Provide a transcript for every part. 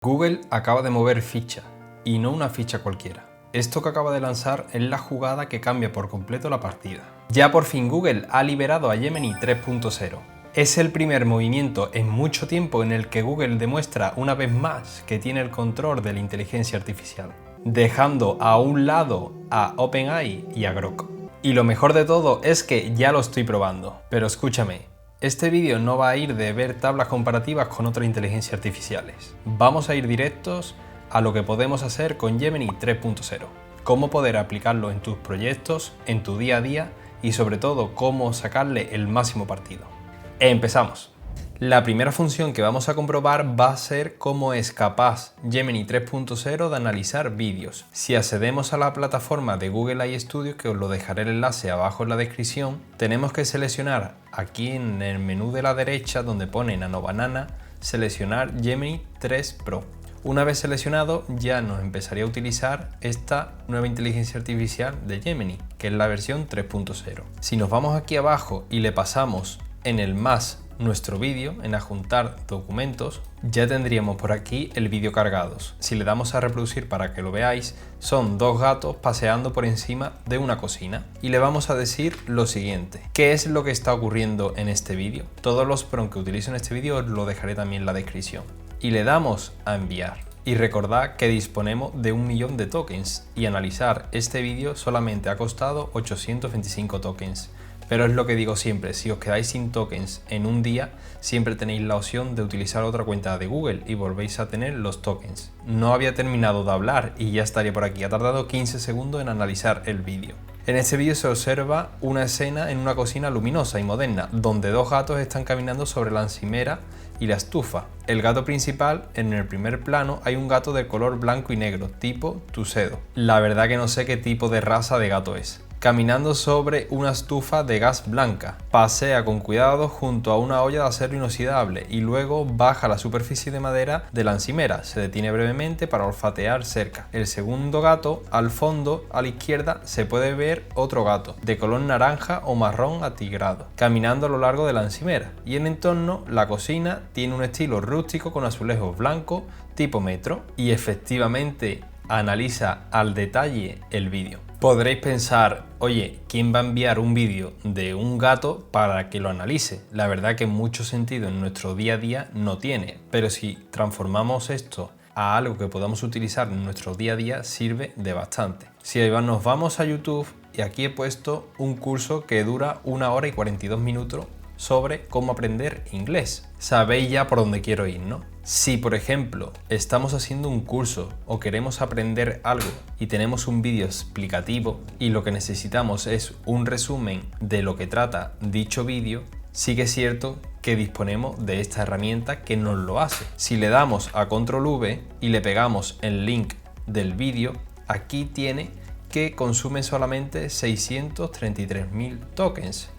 Google acaba de mover ficha, y no una ficha cualquiera. Esto que acaba de lanzar es la jugada que cambia por completo la partida. Ya por fin Google ha liberado a Gemini 3.0. Es el primer movimiento en mucho tiempo en el que Google demuestra una vez más que tiene el control de la inteligencia artificial, dejando a un lado a OpenAI y a Grok. Y lo mejor de todo es que ya lo estoy probando. Pero escúchame, este vídeo no va a ir de ver tablas comparativas con otras inteligencias artificiales. Vamos a ir directos a lo que podemos hacer con Gemini 3.0. Cómo poder aplicarlo en tus proyectos, en tu día a día y sobre todo cómo sacarle el máximo partido. Empezamos. La primera función que vamos a comprobar va a ser cómo es capaz Gemini 3.0 de analizar vídeos. Si accedemos a la plataforma de Google AI Studio, que os lo dejaré el enlace abajo en la descripción, tenemos que seleccionar aquí en el menú de la derecha donde pone Nano Banana, seleccionar Gemini 3 Pro. Una vez seleccionado ya nos empezaría a utilizar esta nueva inteligencia artificial de Gemini, que es la versión 3.0. Si nos vamos aquí abajo y le pasamos en el más nuestro vídeo, en adjuntar documentos, ya tendríamos por aquí el vídeo cargados. Si le damos a reproducir para que lo veáis, son dos gatos paseando por encima de una cocina. Y le vamos a decir lo siguiente: ¿qué es lo que está ocurriendo en este vídeo? Todos los prompts que utilizo en este vídeo os lo dejaré también en la descripción. Y le damos a enviar. Y recordad que disponemos de 1 millón de tokens y analizar este vídeo solamente ha costado 825 tokens. Pero es lo que digo siempre, si os quedáis sin tokens en un día, siempre tenéis la opción de utilizar otra cuenta de Google y volvéis a tener los tokens. No había terminado de hablar y ya estaría por aquí. Ha tardado 15 segundos en analizar el vídeo. En este vídeo se observa una escena en una cocina luminosa y moderna, donde dos gatos están caminando sobre la encimera y la estufa. El gato principal, en el primer plano, hay un gato de color blanco y negro, tipo tuxedo. La verdad que no sé qué tipo de raza de gato es. Caminando sobre una estufa de gas blanca. Pasea con cuidado junto a una olla de acero inoxidable y luego baja a la superficie de madera de la encimera. Se detiene brevemente para olfatear cerca. El segundo gato, al fondo, a la izquierda, se puede ver otro gato, de color naranja o marrón atigrado, caminando a lo largo de la encimera. Y en entorno, la cocina tiene un estilo rústico con azulejos blancos, tipo metro, y efectivamente analiza al detalle el vídeo. Podréis pensar, oye, ¿quién va a enviar un vídeo de un gato para que lo analice? La verdad que mucho sentido en nuestro día a día no tiene, pero si transformamos esto a algo que podamos utilizar en nuestro día a día, sirve de bastante. Si nos vamos a YouTube, y aquí he puesto un curso que dura 1 hora y 42 minutos sobre cómo aprender inglés. Sabéis ya por dónde quiero ir, ¿no? Si, por ejemplo, estamos haciendo un curso o queremos aprender algo y tenemos un vídeo explicativo y lo que necesitamos es un resumen de lo que trata dicho vídeo, sí que es cierto que disponemos de esta herramienta que nos lo hace. Si le damos a Control V y le pegamos el link del vídeo, aquí tiene que consume solamente 633.000 tokens.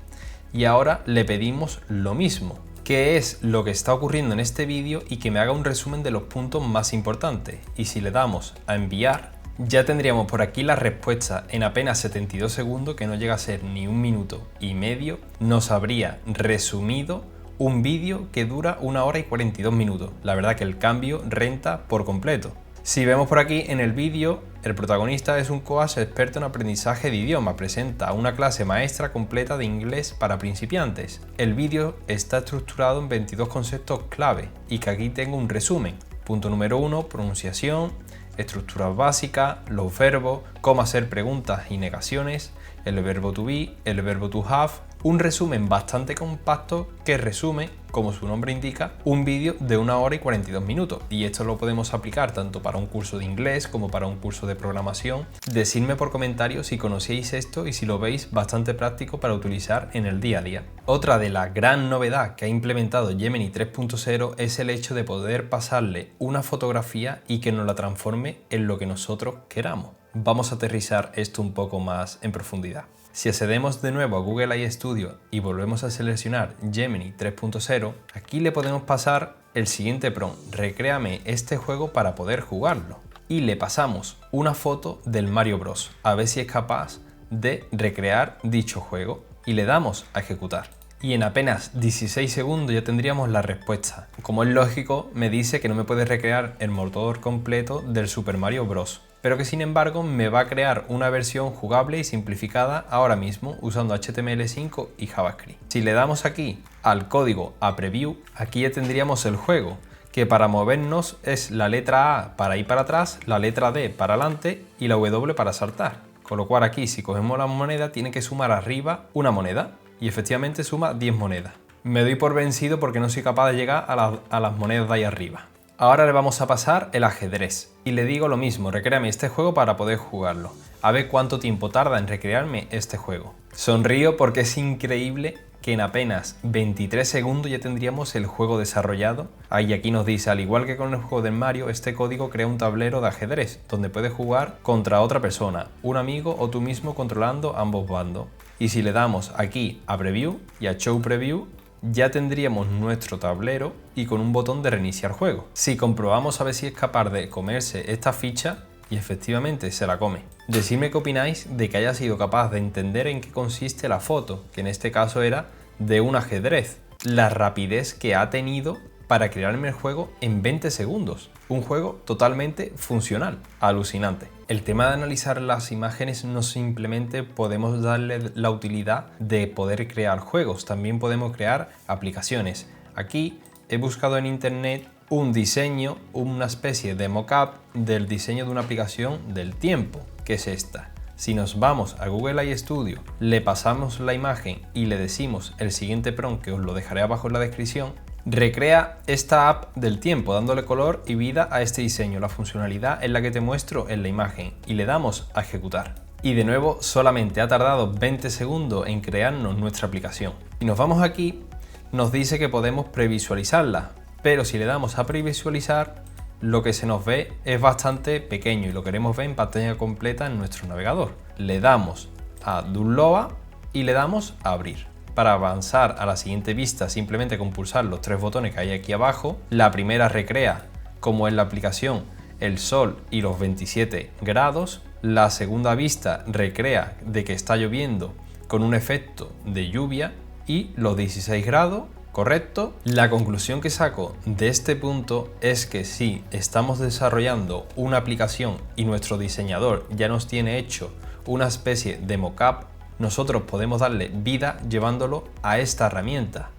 Y ahora le pedimos lo mismo. ¿Qué es lo que está ocurriendo en este vídeo? Y que me haga un resumen de los puntos más importantes. Y si le damos a enviar, ya tendríamos por aquí la respuesta en apenas 72 segundos, que no llega a ser ni 1 minuto y medio. Nos habría resumido un vídeo que dura 1 hora y 42 minutos. La verdad que el cambio renta por completo. Si vemos por aquí en el vídeo, el protagonista es un coach experto en aprendizaje de idioma. Presenta una clase maestra completa de inglés para principiantes. El vídeo está estructurado en 22 conceptos clave y que aquí tengo un resumen. Punto número 1, pronunciación, estructuras básicas, los verbos, cómo hacer preguntas y negaciones, el verbo to be, el verbo to have. Un resumen bastante compacto que resume, como su nombre indica, un vídeo de 1 hora y 42 minutos. Y esto lo podemos aplicar tanto para un curso de inglés como para un curso de programación. Decidme por comentarios si conocéis esto y si lo veis bastante práctico para utilizar en el día a día. Otra de la gran novedad que ha implementado Gemini 3.0 es el hecho de poder pasarle una fotografía y que nos la transforme en lo que nosotros queramos. Vamos a aterrizar esto un poco más en profundidad. Si accedemos de nuevo a Google AI Studio y volvemos a seleccionar Gemini 3.0, aquí le podemos pasar el siguiente prompt: recréame este juego para poder jugarlo. Y le pasamos una foto del Mario Bros. A ver si es capaz de recrear dicho juego. Y le damos a ejecutar. y en apenas 16 segundos ya tendríamos la respuesta. Como es lógico, me dice que no me puede recrear el motor completo del Super Mario Bros. Pero que sin embargo me va a crear una versión jugable y simplificada ahora mismo usando HTML5 y JavaScript. Si le damos aquí al código a Preview, aquí ya tendríamos el juego, que para movernos es la letra A para ir para atrás, la letra D para adelante y la W para saltar. Con lo cual aquí, si cogemos la moneda, tiene que sumar arriba una moneda y efectivamente suma 10 monedas. Me doy por vencido porque no soy capaz de llegar a las monedas de ahí arriba. Ahora le vamos a pasar el ajedrez y le digo lo mismo, recréame este juego para poder jugarlo. A ver cuánto tiempo tarda en recrearme este juego. Sonrío porque es increíble que en apenas 23 segundos ya tendríamos el juego desarrollado. Ahí aquí nos dice, al igual que con el juego del Mario, este código crea un tablero de ajedrez donde puedes jugar contra otra persona, un amigo o tú mismo controlando ambos bandos. Y si le damos aquí a Preview y a Show Preview, ya tendríamos nuestro tablero y con un botón de reiniciar juego. Si comprobamos a ver si es capaz de comerse esta ficha, y efectivamente se la come. Decidme qué opináis de que haya sido capaz de entender en qué consiste la foto, que en este caso era de un ajedrez. La rapidez que ha tenido para crearme el juego en 20 segundos. Un juego totalmente funcional. Alucinante. El tema de analizar las imágenes no simplemente podemos darle la utilidad de poder crear juegos, también podemos crear aplicaciones. Aquí he buscado en internet un diseño, una especie de mockup del diseño de una aplicación del tiempo, que es esta. Si nos vamos a Google AI Studio, le pasamos la imagen y le decimos el siguiente prompt, que os lo dejaré abajo en la descripción, recrea esta app del tiempo dándole color y vida a este diseño. La funcionalidad es la que te muestro en la imagen y le damos a ejecutar. Y de nuevo solamente ha tardado 20 segundos en crearnos nuestra aplicación. Y nos vamos aquí, nos dice que podemos previsualizarla, pero si le damos a previsualizar, lo que se nos ve es bastante pequeño y lo queremos ver en pantalla completa en nuestro navegador. Le damos a Download y le damos a abrir. Para avanzar a la siguiente vista, simplemente con pulsar los tres botones que hay aquí abajo. La primera recrea, como en la aplicación, el sol y los 27 grados. La segunda vista recrea de que está lloviendo con un efecto de lluvia y los 16 grados. Correcto. La conclusión que saco de este punto es que si estamos desarrollando una aplicación y nuestro diseñador ya nos tiene hecho una especie de mockup, nosotros podemos darle vida llevándolo a esta herramienta.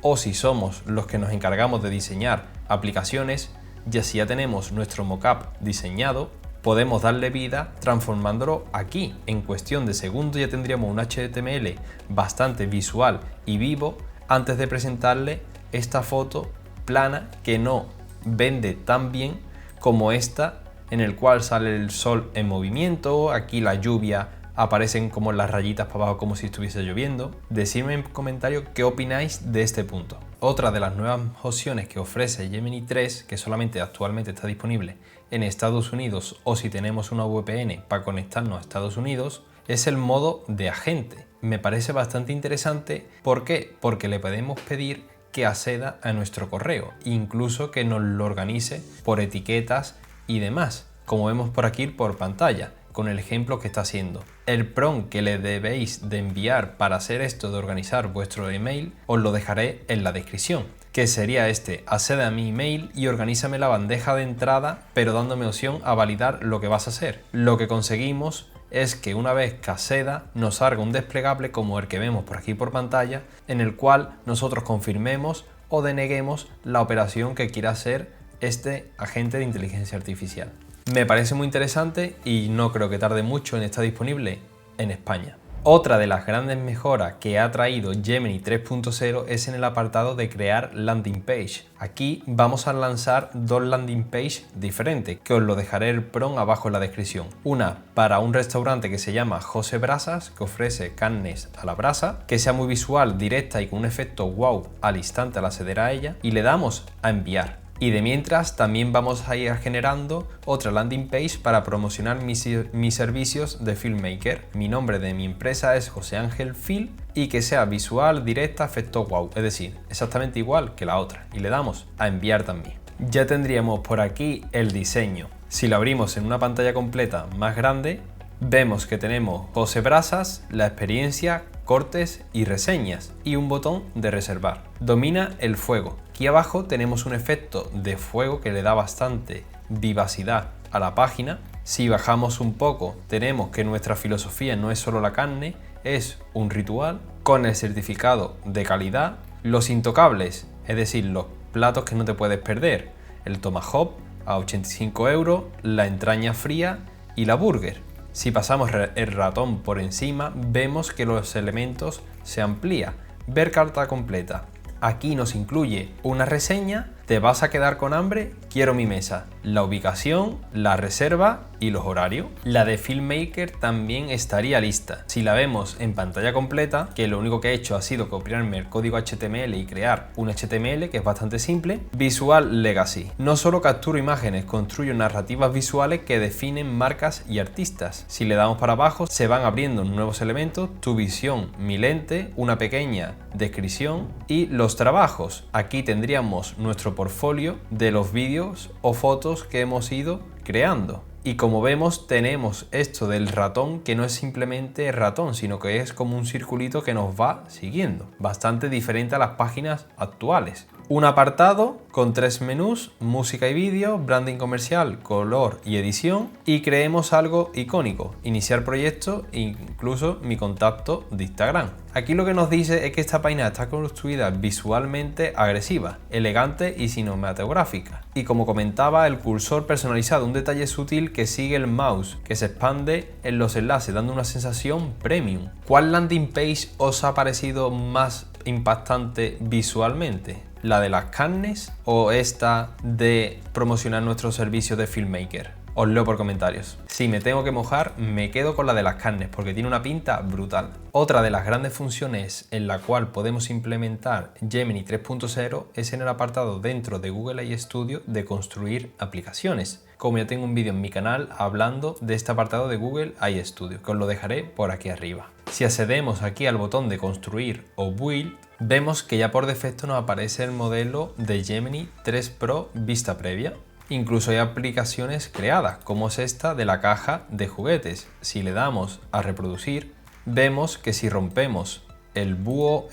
O si somos los que nos encargamos de diseñar aplicaciones, ya si ya tenemos nuestro mockup diseñado, podemos darle vida transformándolo aquí. En cuestión de segundos ya tendríamos un HTML bastante visual y vivo antes de presentarle esta foto plana que no vende tan bien como esta, en el cual sale el sol en movimiento, aquí la lluvia aparecen como las rayitas para abajo como si estuviese lloviendo. Decidme en comentarios qué opináis de este punto. Otra de las nuevas opciones que ofrece Gemini 3, que solamente actualmente está disponible en Estados Unidos o si tenemos una VPN para conectarnos a Estados Unidos, es el modo de agente. Me parece bastante interesante. ¿Por qué? Porque le podemos pedir que acceda a nuestro correo, incluso que nos lo organice por etiquetas y demás, como vemos por aquí por pantalla, con el ejemplo que está haciendo. El prompt que le debéis de enviar para hacer esto de organizar vuestro email, os lo dejaré en la descripción, que sería este: accede a mi email y organízame la bandeja de entrada, pero dándome opción a validar lo que vas a hacer. Lo que conseguimos es que una vez que acceda nos salga un desplegable como el que vemos por aquí por pantalla, en el cual nosotros confirmemos o deneguemos la operación que quiera hacer este agente de inteligencia artificial. Me parece muy interesante y no creo que tarde mucho en estar disponible en España. Otra de las grandes mejoras que ha traído Gemini 3.0 es en el apartado de crear landing page. Aquí vamos a lanzar dos landing page diferentes, que os lo dejaré el prompt abajo en la descripción. Una para un restaurante que se llama José Brasas, que ofrece carnes a la brasa, que sea muy visual, directa y con un efecto wow al instante al acceder a ella, y le damos a enviar. Y de mientras también vamos a ir generando otra landing page para promocionar mis servicios de filmmaker. Mi nombre de mi empresa es José Ángel Film y que sea visual, directa, efecto wow, es decir, exactamente igual que la otra. Y le damos a enviar también. Ya tendríamos por aquí el diseño. Si lo abrimos en una pantalla completa más grande, Vemos que tenemos pose brasas, la experiencia, cortes y reseñas y un botón de reservar. Domina el fuego. Aquí abajo tenemos un efecto de fuego que le da bastante vivacidad a la página. Si bajamos un poco, tenemos que nuestra filosofía no es solo la carne, es un ritual con el certificado de calidad. Los intocables, es decir, los platos que no te puedes perder, el tomahawk a 85 €, la entraña fría y la burger. Si pasamos el ratón por encima, vemos que los elementos se amplían. Ver carta completa. Aquí nos incluye una reseña, te vas a quedar con hambre, quiero mi mesa, la ubicación, la reserva y los horarios. La de Filmmaker también estaría lista. Si la vemos en pantalla completa, que lo único que he hecho ha sido copiarme el código HTML y crear un HTML que es bastante simple. Visual Legacy. No solo capturo imágenes, construyo narrativas visuales que definen marcas y artistas. Si le damos para abajo, se van abriendo nuevos elementos, tu visión, mi lente, una pequeña descripción y los trabajos. Aquí tendríamos nuestro portfolio de los vídeos o fotos que hemos ido creando. Y como vemos, tenemos esto del ratón, que no es simplemente ratón, sino que es como un circulito que nos va siguiendo. Bastante diferente a las páginas actuales. Un apartado con 3 menús, música y vídeo, branding comercial, color y edición. Y creemos algo icónico, iniciar proyecto e incluso mi contacto de Instagram. Aquí lo que nos dice es que esta página está construida visualmente agresiva, elegante y cinematográfica. Y como comentaba, el cursor personalizado, un detalle sutil que sigue el mouse, que se expande en los enlaces, dando una sensación premium. ¿Cuál landing page os ha parecido más impactante visualmente? ¿La de las carnes o esta de promocionar nuestro servicio de Filmmaker? Os leo por comentarios. Si me tengo que mojar, me quedo con la de las carnes porque tiene una pinta brutal. Otra de las grandes funciones en la cual podemos implementar Gemini 3.0 es en el apartado dentro de Google AI Studio de construir aplicaciones. Como ya tengo un vídeo en mi canal hablando de este apartado de Google AI Studio, que os lo dejaré por aquí arriba. Si accedemos aquí al botón de construir o build, vemos que ya por defecto nos aparece el modelo de Gemini 3 Pro vista previa. Incluso hay aplicaciones creadas, como es esta de la caja de juguetes. Si le damos a reproducir, vemos que si rompemos el búho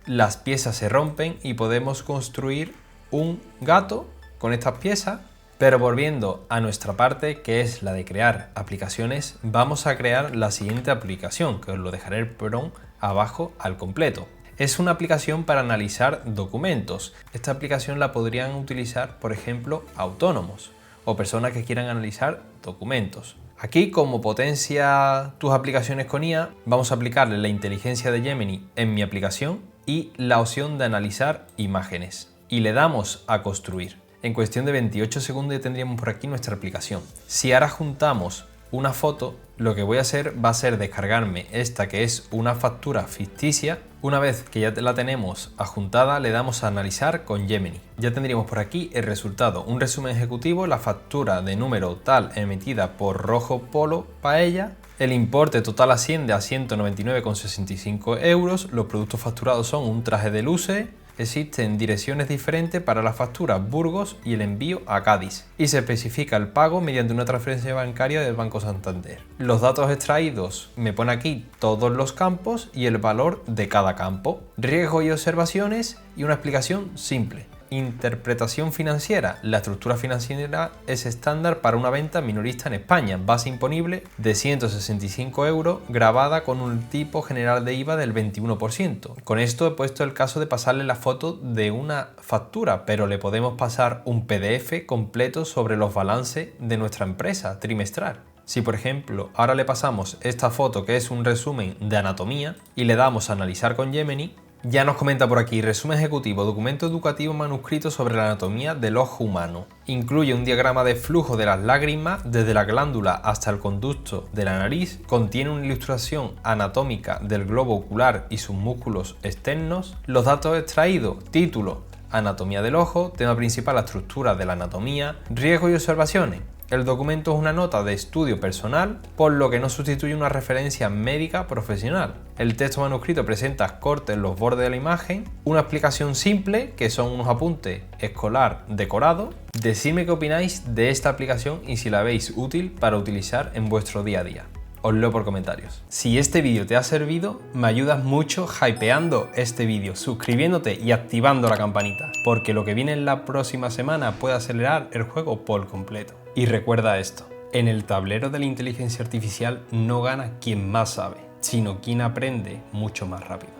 las piezas se rompen y podemos construir un gato con estas piezas. Pero volviendo a nuestra parte, que es la de crear aplicaciones, vamos a crear la siguiente aplicación, que os lo dejaré el prompt abajo al completo. Es una aplicación para analizar documentos. Esta aplicación la podrían utilizar, por ejemplo, autónomos o personas que quieran analizar documentos. Aquí, como potencia tus aplicaciones con IA, vamos a aplicarle la inteligencia de Gemini en mi aplicación y la opción de analizar imágenes. Y le damos a construir. En cuestión de 28 segundos ya tendríamos por aquí nuestra aplicación. Si ahora juntamos una foto, lo que voy a hacer va a ser descargarme esta, que es una factura ficticia. Una vez que ya la tenemos adjuntada, le damos a analizar con Gemini. Ya tendríamos por aquí el resultado, un resumen ejecutivo, la factura de número tal emitida por Rojo Polo Paella. El importe total asciende a 199,65 €. Los productos facturados son un traje de luces. Existen direcciones diferentes para la factura Burgos y el envío a Cádiz. Y se especifica el pago mediante una transferencia bancaria del Banco Santander. Los datos extraídos, me pone aquí todos los campos y el valor de cada campo. Riesgos y observaciones y una explicación simple. Interpretación financiera. La estructura financiera es estándar para una venta minorista en España. Base imponible de 165 € grabada con un tipo general de IVA del 21%. Con esto he puesto el caso de pasarle la foto de una factura, pero le podemos pasar un PDF completo sobre los balances de nuestra empresa trimestral. Si por ejemplo ahora le pasamos esta foto, que es un resumen de anatomía, y le damos a analizar con Gemini, ya nos comenta por aquí: resumen ejecutivo, documento educativo manuscrito sobre la anatomía del ojo humano. Incluye un diagrama de flujo de las lágrimas desde la glándula hasta el conducto de la nariz. Contiene una ilustración anatómica del globo ocular y sus músculos externos. Los datos extraídos: título, anatomía del ojo, tema principal, la estructura de la anatomía, riesgos y observaciones. El documento es una nota de estudio personal, por lo que no sustituye una referencia médica profesional. El texto manuscrito presenta cortes en los bordes de la imagen, una explicación simple, que son unos apuntes escolar decorados. Decidme qué opináis de esta aplicación y si la veis útil para utilizar en vuestro día a día. Os leo por comentarios. Si este vídeo te ha servido, me ayudas mucho hypeando este vídeo, suscribiéndote y activando la campanita, porque lo que viene en la próxima semana puede acelerar el juego por completo. Y recuerda esto, en el tablero de la inteligencia artificial no gana quien más sabe, sino quien aprende mucho más rápido.